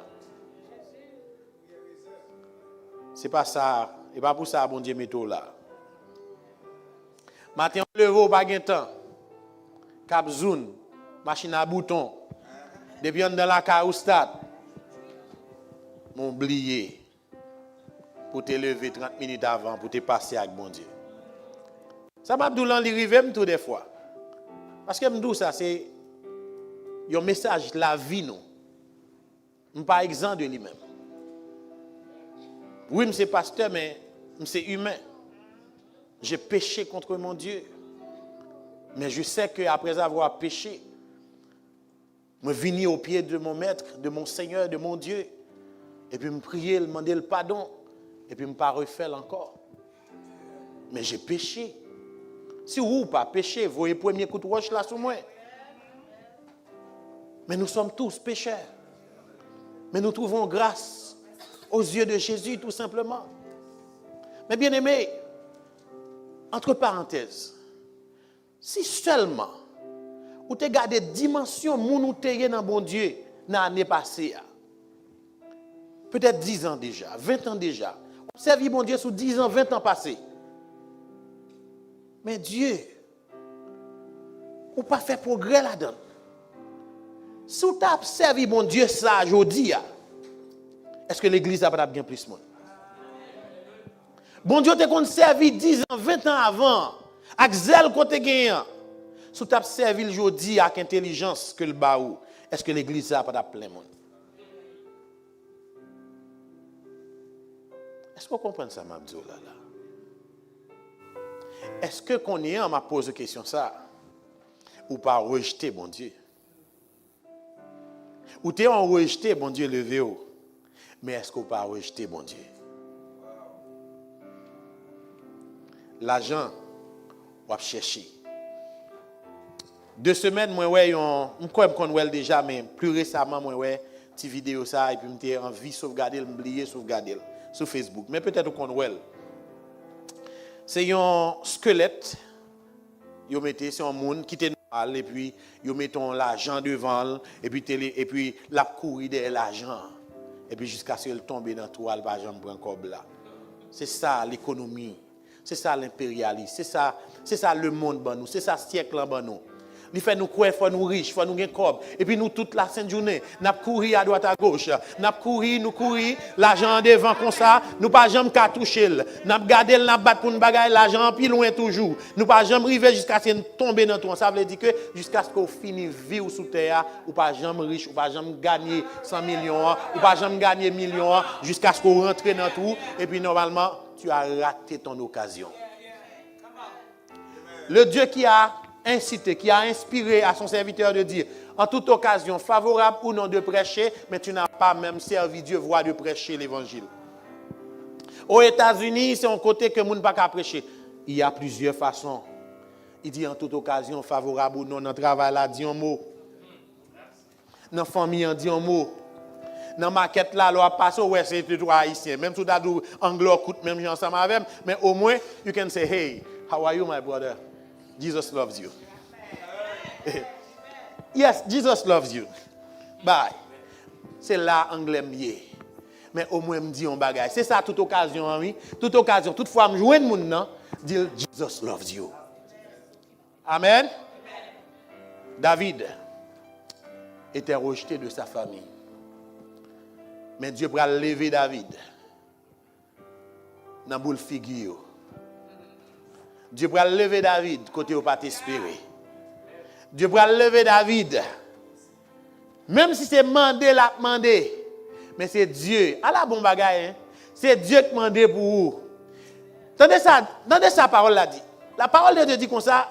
C'est pas ça, et pas pour ça bon Dieu met tout là. Matin on lève pas gain temps. Cap zoom, machine à bouton. Depuis on dans la carroustat. Mon oublié pour te lever 30 minutes avant pour te passer avec bon Dieu. Ça m'a dit l'en rive tout des fois. Parce que me dit ça c'est un message la vie nous. Pas exempt de lui-même. Oui, je suis pasteur mais je suis humain. J'ai péché contre mon Dieu. Mais je sais qu'après avoir péché, je viens au pied de mon maître, de mon Seigneur, de mon Dieu. Et puis me prier, demander le pardon. Et puis me pas refaire encore. Mais j'ai péché. Si vous pas péché, vous voyez le premier coup de roche là sur moi. Mais nous sommes tous pécheurs. Mais nous trouvons grâce aux yeux de Jésus tout simplement. Mais bien aimé, entre parenthèses, si seulement vous te gardez dimension moun ou te dans bon Dieu dans l'année passée, peut-être 10 ans déjà, 20 ans déjà, on servi bon Dieu sous 10 ans, 20 ans passés. Mais Dieu, ou pas fait progrès là-dedans. Si vous avez servi bon Dieu ça aujourd'hui, est-ce que l'église a pas bien plus de monde? Bon Dieu te servi 10 ans, 20 ans avant, avec zèle côté gagnant. Si vous avez servi aujourd'hui avec intelligence que le baou, est-ce que l'église a pas plein de monde? Est-ce que vous comprenez ça, Mabdou là? Est-ce que qu'on est en m'a posé question ça? Ou pas rejeter bon Dieu? Ou t'es en rejeté bon Dieu levé ou? Mais est-ce qu'on pas rejeter bon Dieu? L'argent, on va chercher. 2 semaines, moi, ouais, je connais déjà, mais plus récemment, moi, ouais, petite vidéo ça, et puis j'étais envie de sauvegarder, m'oublier sauvegarder sur Facebook. Mais peut-être qu'on voit. C'est un squelette, vous mettez, c'est un monde qui est normal, et puis vous mettez l'argent devant, et puis la courir derrière l'argent, et puis jusqu'à ce qu'elle tombe dans la toile, par exemple, un cob là. C'est ça l'économie, c'est ça l'impérialisme, c'est ça le monde, c'est ça le siècle en nous. Il fait nous croire, il faut nous riches, il faut nous gagner cob. Et puis nous, toute la sainte journée, nous courir à droite à gauche. Nous courir, l'argent devant comme ça, nous pas jamais qu'à toucher. Nous garder, nous battre pour nous bagaille, l'argent plus loin toujours. Nous pas jamais arriver jusqu'à ce qu'on tombe dans tout. Ça veut dire que jusqu'à ce qu'on finisse vivre sous terre, ou pas jamais riche, ou pas jamais gagner 100 millions, ou pas jamais gagner millions, jusqu'à ce qu'on rentre dans tout. Et puis normalement, tu as raté ton occasion. Le Dieu qui a incité, qui a inspiré à son serviteur de dire, en toute occasion, favorable ou non de prêcher, mais tu n'as pas même servi Dieu, voix de prêcher l'évangile. Aux États-Unis, c'est un côté que nous ne pouvons pas prêcher. Il y a plusieurs façons. Il dit en toute occasion, favorable ou non, dans le travail, là, dit un mot. Dans la famille, on dit un mot. Dans la maquette, là, on passe, ouais, c'est tout haïtien. Même si tu as dit anglais, coûte même ensemble avec, mais au moins, you can say, hey, how are you, my brother? Jesus loves you. Yes, Jesus loves you. Bye. C'est là anglais mieux. Mais au moins me dit un bagage. C'est ça toute occasion, oui. Toute occasion, toute fois me joindre mon nom, dire Jesus loves you. Amen. David était rejeté de sa famille. Mais Dieu va lever David dans boule figure. Dieu pourra lever David côté au pas espéré. Dieu pourra lever David. Même si c'est mandé la mandé, mais c'est Dieu. À la bon bagaille, hein? C'est Dieu qui mande pour vous. Tendez ça parole là dit. La parole de Dieu dit comme ça.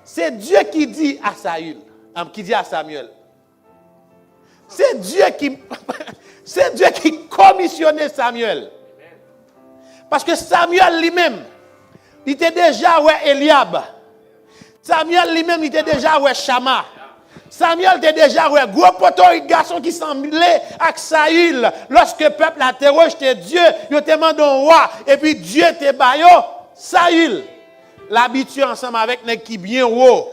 C'est Dieu qui dit à Saül, qui dit à Samuel. C'est Dieu qui commissionnait Samuel. Parce que Samuel lui-même, il était déjà ouais Eliab. Samuel lui-même, il était déjà ouais Shama. Samuel était déjà ouais gros poteau garçon qui semblait avec Saül. Lorsque le peuple interroge Dieu, il te demande un roi. Et puis Dieu te baillot Saül. L'habitude ensemble avec les qui bien haut.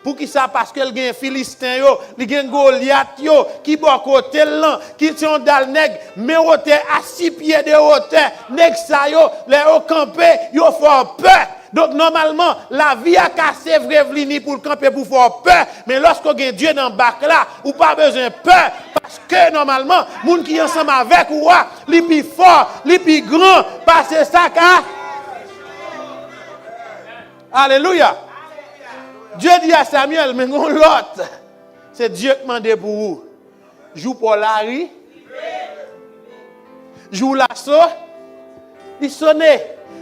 Pour qui ça? Parce que il y a un Philistin, il y a un Goliath, qui bon côté là, qui sont dans le nègre, mais à 6 pieds de hauteur, nègre ça les hauts campés, yo font peur. Donc normalement, la vie a cassé vrai vlini pour le camper pour faire peur, mais lorsqu'on a Dieu dans le bac là, ou pas besoin de peur parce que normalement, moun qui ensemble avec ou li plus fort, li plus grand, parce que ça Alléluia. Dieu dit à Samuel, mais non l'autre, c'est Dieu qui m'a demandé pour vous. Joue pour Larry, joue l'assaut, il sonne.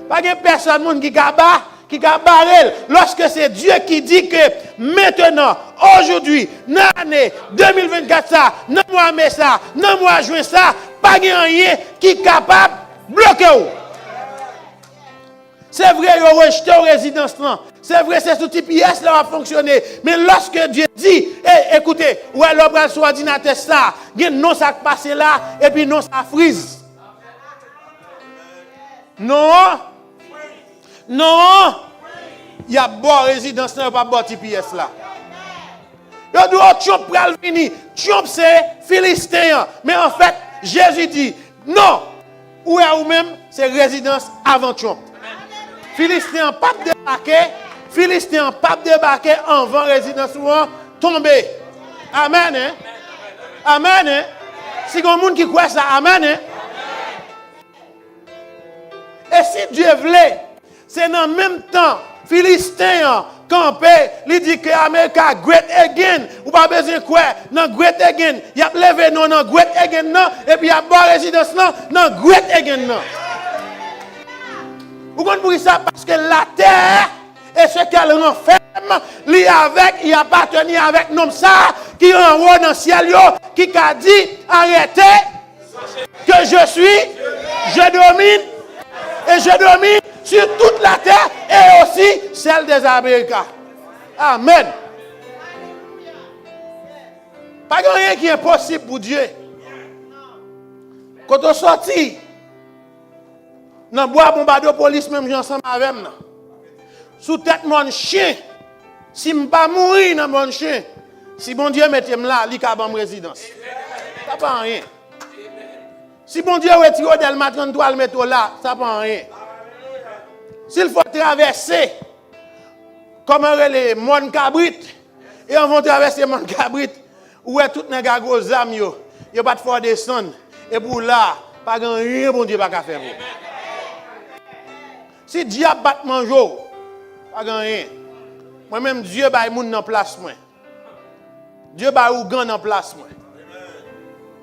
Pas de personne qui a barré. Lorsque c'est Dieu qui dit que maintenant, aujourd'hui, dans l'année 2024, ça, dans le mois mai ça, dans le mois juin ça, pas de rien qui est capable de bloquer. C'est vrai, il y a rejeté aux résidences. C'est vrai, c'est sous TPS là va fonctionner. Mais lorsque Dieu dit, écoutez, ouais, l'obra sur ordinateur ça, il y a non ça passe là, et puis non ça frise. Non. Non. Il y a bon résidence là, pas bon TPS là. Il y a d'autres Trump pral venir. Trump c'est Philistin. Mais en fait, Jésus dit, non. Ou est ou même, c'est résidence avant Trump. Philistin pas débarqué, Philistin pas débarqué avant résidence ou tombé. Amen. Hein? Amen. Hein? Si il y a un monde qui croit ça, amen. Hein? Et si Dieu voulait, c'est dans le même temps, Philistin campé, il dit que America great again. Ou pas besoin de quoi? Dans great again. Il a levé non dans great again non, et puis il y a bonne résidence non dans great again non. Vous comprenez ça? Parce que la terre et ce qu'elle renferme, il appartient avec nous ça, qui est en haut dans le ciel, qui a dit, arrêtez, que je domine, et je domine sur toute la terre et aussi celle des Américains. Amen. Pas rien qui est impossible pour Dieu. Quand on sortit, dans le bois bombardé police même ensemble avec moi. Sous tête mon chien. Si je ne pas mourir dans mon chien, si bon Dieu mette là, il a une résidence. Ça ne pas rien. Si bon Dieu retire Delma 33 le mettre là, ça ne pas rien. S'il faut traverser comme les mon cabrit et on va traverser mon cabrit où est tout les gars gros âmes yo, il pas de fois descendre et pour là, pas rien bon Dieu pas faire. Si diable bat manjo, pas rien. Moi-même, Dieu bat moun dans place moi. Dieu bat ougan dans place moi.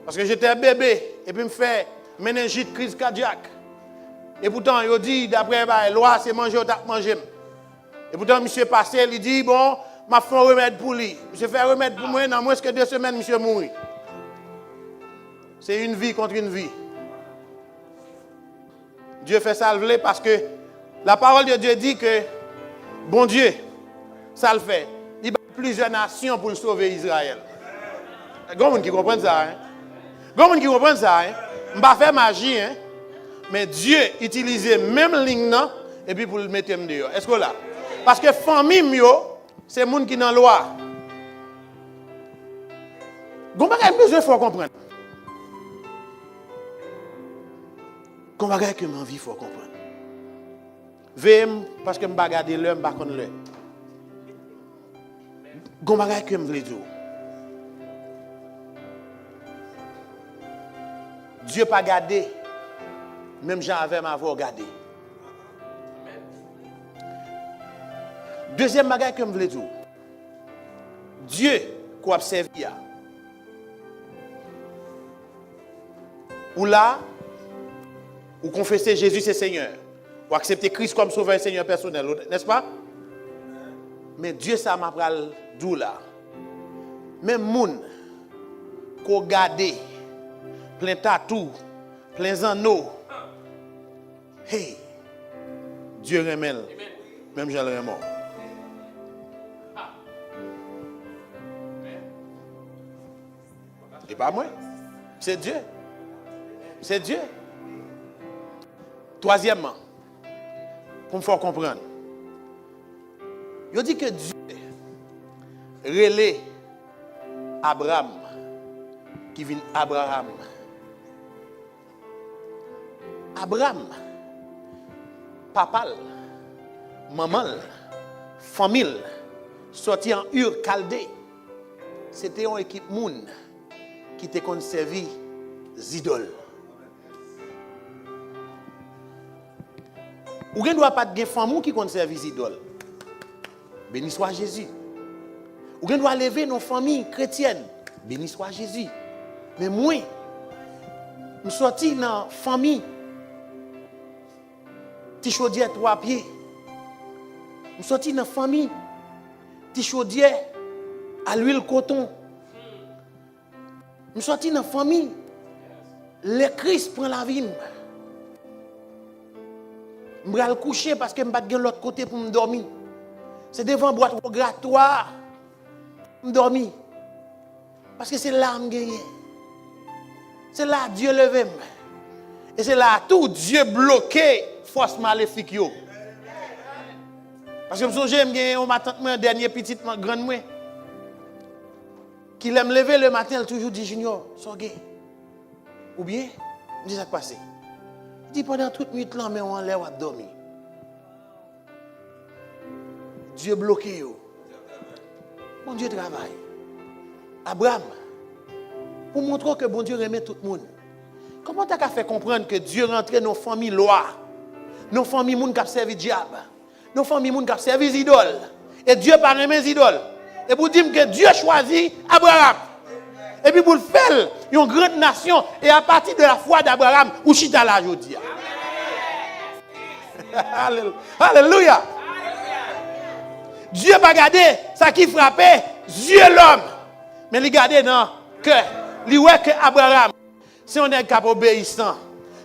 Parce que j'étais bébé et puis me fait méningite crise cardiaque. Et pourtant, il dit d'après la loi, c'est manger ou tap manger. Et pourtant, monsieur passé, il dit bon, m'a fait un remède pour lui. Monsieur fait un remède pour moi, dans moins que 2 semaines, monsieur mourit. C'est une vie contre une vie. Dieu fait ça parce que la parole de Dieu dit que, bon Dieu, ça le fait. Il y a plusieurs nations pour sauver Israël. Il y a des gens qui comprennent ça. Hein? Il y a des gens qui comprennent ça. Hein? Je ne vais pas faire magie. Hein? Mais Dieu utilisait même ligne et puis pour le mettre dehors. Est-ce que là? Parce que famille, c'est les gens qui sont dans la loi. Il y a besoin de comprendre. Il y a que ma vie, il faut comprendre. Veille parce que je ne vais pas regarder l'heure, je ne vais pas connaître l'heure. Il y a des choses que je veux dire. Dieu n'a pas gardé Même Jean avait m'avoir regardé. Deuxième bagage que je voulais dire. Dieu qu'on a servi. Ou là, ou confesser Jésus c'est Seigneur. Ou accepter Christ comme sauveur et Seigneur personnel. N'est-ce pas? Mais Dieu ça m'a pral d'où là. Même moun qu'on garde plein tatou, plein anneaux. Hey, Dieu remèle. Même Jean le mort. Et pas moi. C'est Dieu. C'est Dieu. Troisièmement, pour me faire comprendre, il dit que Dieu relève Abraham qui vient Abraham. Abraham, papa, maman, famille, sorti en Ur Chaldée, c'était une équipe moun qui te conservé des idoles. Ou ne doit pas de femme qui conserve les idoles. Béni soit Jésus. Ou ne doit lever nos familles chrétiennes. Béni soit Jésus. Mais moi, je suis sorti dans la famille. Ti chaudière 3 pieds. Je suis sorti dans la famille. Ti chaudière à l'huile coton. Je suis sorti dans la famille. Le Christ prend la vie. Je vais me coucher parce que je ne vais pas de l'autre côté pour me dormir. C'est devant boîte grattoir. Je dormir. Parce que c'est là que je gagne. C'est là Dieu levé. Et c'est là tout Dieu bloqué force maléfique. Parce que je me souviens, je ma tante, un dernier petit, ma grande moi, qui l'aime lever le matin, elle toujours dit Junior, sois gay. Ou bien, je dis ça qui passe. Il dit pendant toute nuit, là, mais on lève à dormir. Dieu bloqué. Bon Dieu travaille. Abraham, pour montrer que bon Dieu remet tout le monde. Comment tu as fait comprendre que Dieu rentre dans nos familles lois, nos familles qui ont servi diable, nos familles qui ont servi les idoles, et Dieu pas remet les idoles. Et pour dire que Dieu choisit Abraham. Et puis pour le faire, une grande nation, et à partir de la foi d'Abraham, où chita la aujourd'hui. Alléluia. Dieu va garder ça qui frappait Dieu l'homme. Mais il garde dans le cœur. Il voit que Abraham, si on est capable obéissant,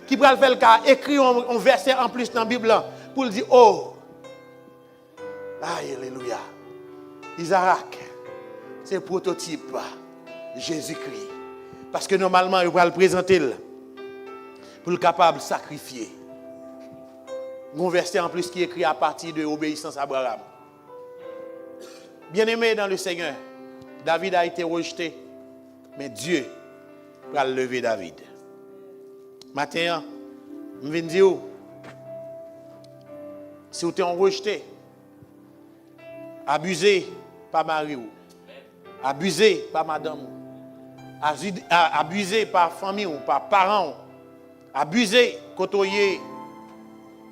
qui peut faire le cas, écrire un verset en plus dans la Bible pour dire, oh, alléluia. Isaac, c'est le prototype Jésus-Christ. Parce que normalement, il va le présenter pour le capable de sacrifier. Un verset en plus qui est écrit à partir de l'obéissance à Abraham. Bien-aimé dans le Seigneur, David a été rejeté, mais Dieu va lever David. Matin, je viens dire, si vous êtes rejeté, abusé par mari, abusé par madame, abusé par famille ou par parents, abusé, côtoyé,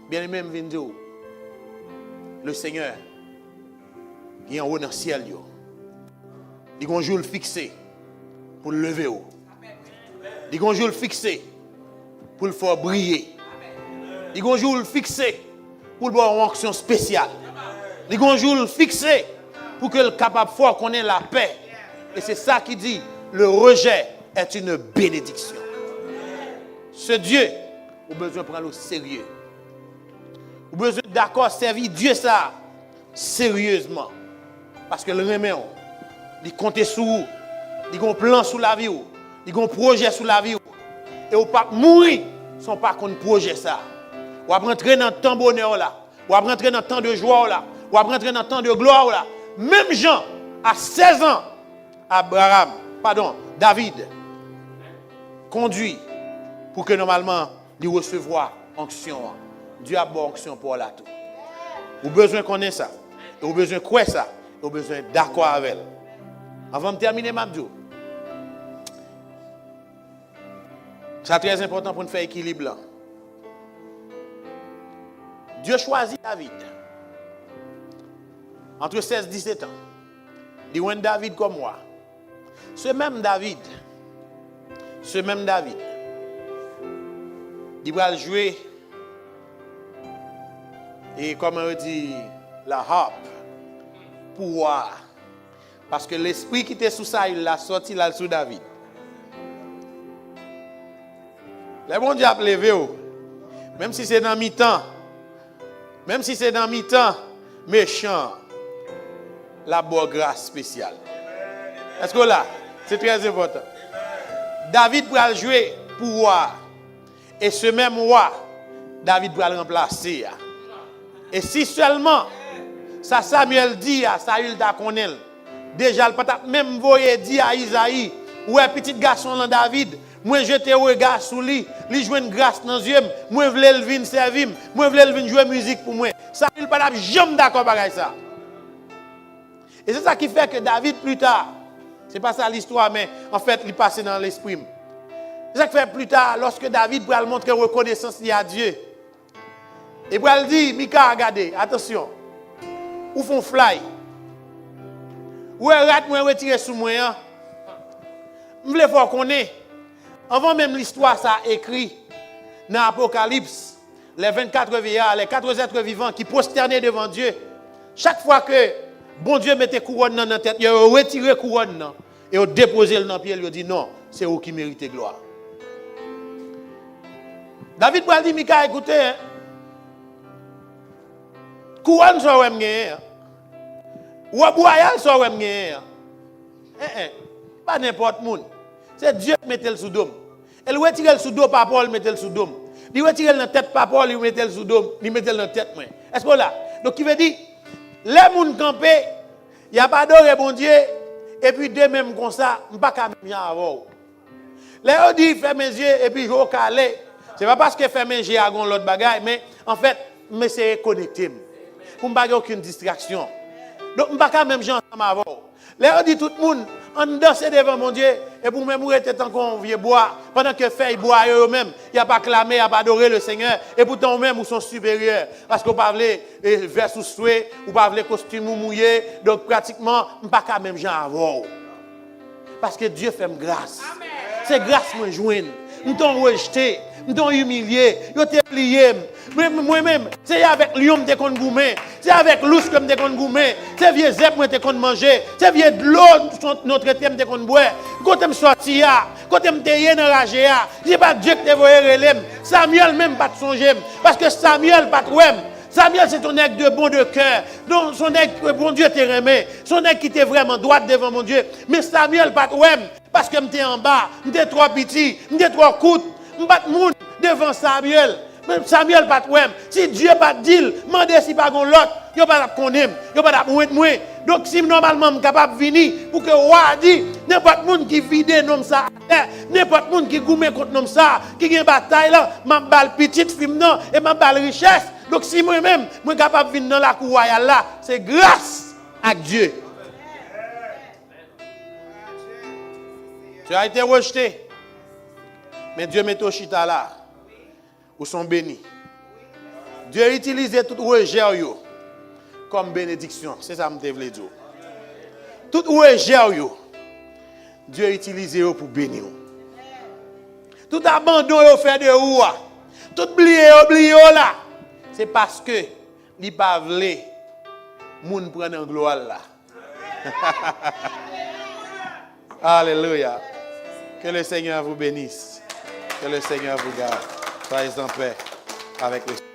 bien-aimé, je viens dire, le Seigneur, il est en haut dans le ciel. Il y a un jour le fixé pour le lever. Il y a un jour le fixé pour le faire briller. Il y a un jour le fixé pour le faire une action spéciale. Il y a un jour le fixé pour que le capable fort connaisse la paix. Et c'est ça qui dit, le rejet est une bénédiction. Ce Dieu, vous avez besoin de prendre au sérieux. Vous avez besoin d'accord servir Dieu ça sérieusement. Parce que le remède, il compte sur vous, il a un plan sur la vie, il a un projet sur la vie. Et vous ne pouvez pas mourir sans pas qu'on projet ça. Vous allez rentrer dans le temps de bonheur là, vous allez rentrer dans le temps de joie là, vous allez rentrer dans le temps de gloire là. Même Jean, à 16 ans, David, conduit pour que normalement, il recevoir onction. Dieu a bonne onction pour là tout. Vous avez besoin de connaître ça. Vous avez besoin de quoi ça. Vous avez besoin d'accord avec elle. Avant de terminer, Mabdou. C'est très important pour nous faire équilibre là. Dieu choisit David. Entre 16 et 17 ans. Il dit, David comme moi. Ce même David, il va jouer, et comme on dit, la harpe, pour voir. Parce que l'esprit qui était sous ça, il l'a sorti là sous David. Le bon Dieu a levé, même si c'est dans mi-temps, méchant, la bonne grâce spéciale. Est-ce que là, c'est très important. David va jouer pour roi. Et ce même roi, David va le remplacer. Et si seulement, ça Samuel dit à Saül d'Aconel, déjà, le peut-être même voyé dit à Isaïe, ouais, petit garçon dans David, moi jeter un regard sur lui, lui jouer une grâce dans les yeux, moi voulais le venir servir, moi voulais le venir jouer musique pour moi. Saül pas jamais d'accord avec ça. Et c'est ça qui fait que David plus tard, c'est pas ça l'histoire, mais en fait, il passe dans l'esprit. C'est ça qui fait plus tard, lorsque David va montrer reconnaissance à Dieu. Et il va dire, Mika, regardez, attention, où font fly? Où est rat moi retirer sous moi? Je voulais voir qu'on est. Avant même l'histoire, ça a écrit dans l'Apocalypse, les 24 vieillards, les 4 êtres vivants qui prosternaient devant Dieu. Chaque fois que bon Dieu mettait couronne dans la tête, il a retiré couronne et il a déposé le dans le pied, il a dit non, c'est vous qui méritez gloire. David va dire, Mika, écoutez, hein, couronne ça va me gagner. Ou aboyal ça va me gagner. Pas n'importe qui. C'est Dieu qui mettait le sous dôme. Elle retire le sous dôme par Paul, mettait le sous dôme. Il retire le tête par Paul, il mettait le sous dôme, il mettait le tête. Est-ce que là? Donc qui veut dire, les gens campés, il n'y a pas d'or bon Dieu, et puis de même comme ça, je ne peux pas bien avoir. Les gens disent, ferme mes yeux, et puis je vais caler. Ce n'est pas parce que ferme mes yeux à l'autre bagaille, mais en fait, je vais connecter. Pour ne pas avoir aucune distraction. Donc, je ne peux pas même gens ensemble avoir. Les gens disent tout le monde, on danse devant mon Dieu, et pour même mourir tant qu'on vient boire, pendant que fait boire eux-mêmes, il n'y a pas clamé, il n'y a pas adoré le Seigneur, et pourtant eux-mêmes, ils sont supérieurs. Parce qu'on parle vers sous souhait, ou parle costume mouillé, donc pratiquement, je ne peux pas même gens avoir. Parce que Dieu fait grâce. C'est grâce que je joins. Nous t'ont rejeté, nous t'ont humilié, nous t'ont plié. Moi-même, c'est avec lion que je t'ai goumé, c'est avec l'ous que je t'ai goumé, c'est vieux zep que je t'ai mangé, c'est vieux de l'eau notre thème que je t'ai boire. Quand je suis sorti, quand je suis enragé, je n'ai pas Dieu que tu relève. Samuel même pas de songer, parce que Samuel pas de ouem. Samuel, c'est ton nègre de bon de cœur. Donc, son nègre que bon Dieu t'a remis. Son nègre qui était vraiment droit devant mon Dieu. Mais Samuel, pas de ouem. Parce que j'étais en bas, j'étais trop petit, j'étais trop court. Je pas de monde devant Samuel. Même Samuel, pas de ouem. Si Dieu pas de deal, demandez si pas l'autre. Il n'y a pas de connaître. Il n'y a pas de moi. Donc, si normalement, je suis capable de venir pour que roi dit, n'importe monde qui vide nom ça, n'importe monde qui gourmet contre nom ça, qui a une bataille là, m'a balle petite film non et m'a balle richesse. Donc si moi-même, je suis capable de venir dans la cour royale là, c'est grâce à Dieu. Tu as été rejeté, mais Dieu met au chita là, où sont bénis. Dieu a utilisé tout rejet comme bénédiction. C'est ça que je voulais dire. Tout rejet, Dieu a utilisé pour bénir. Tout abandon fait de vous, tout oublié là, c'est parce que il pas voulu moun prendre en gloire là. Alléluia. Que le Seigneur vous bénisse. Que le Seigneur vous garde. Soyez en paix avec le Seigneur.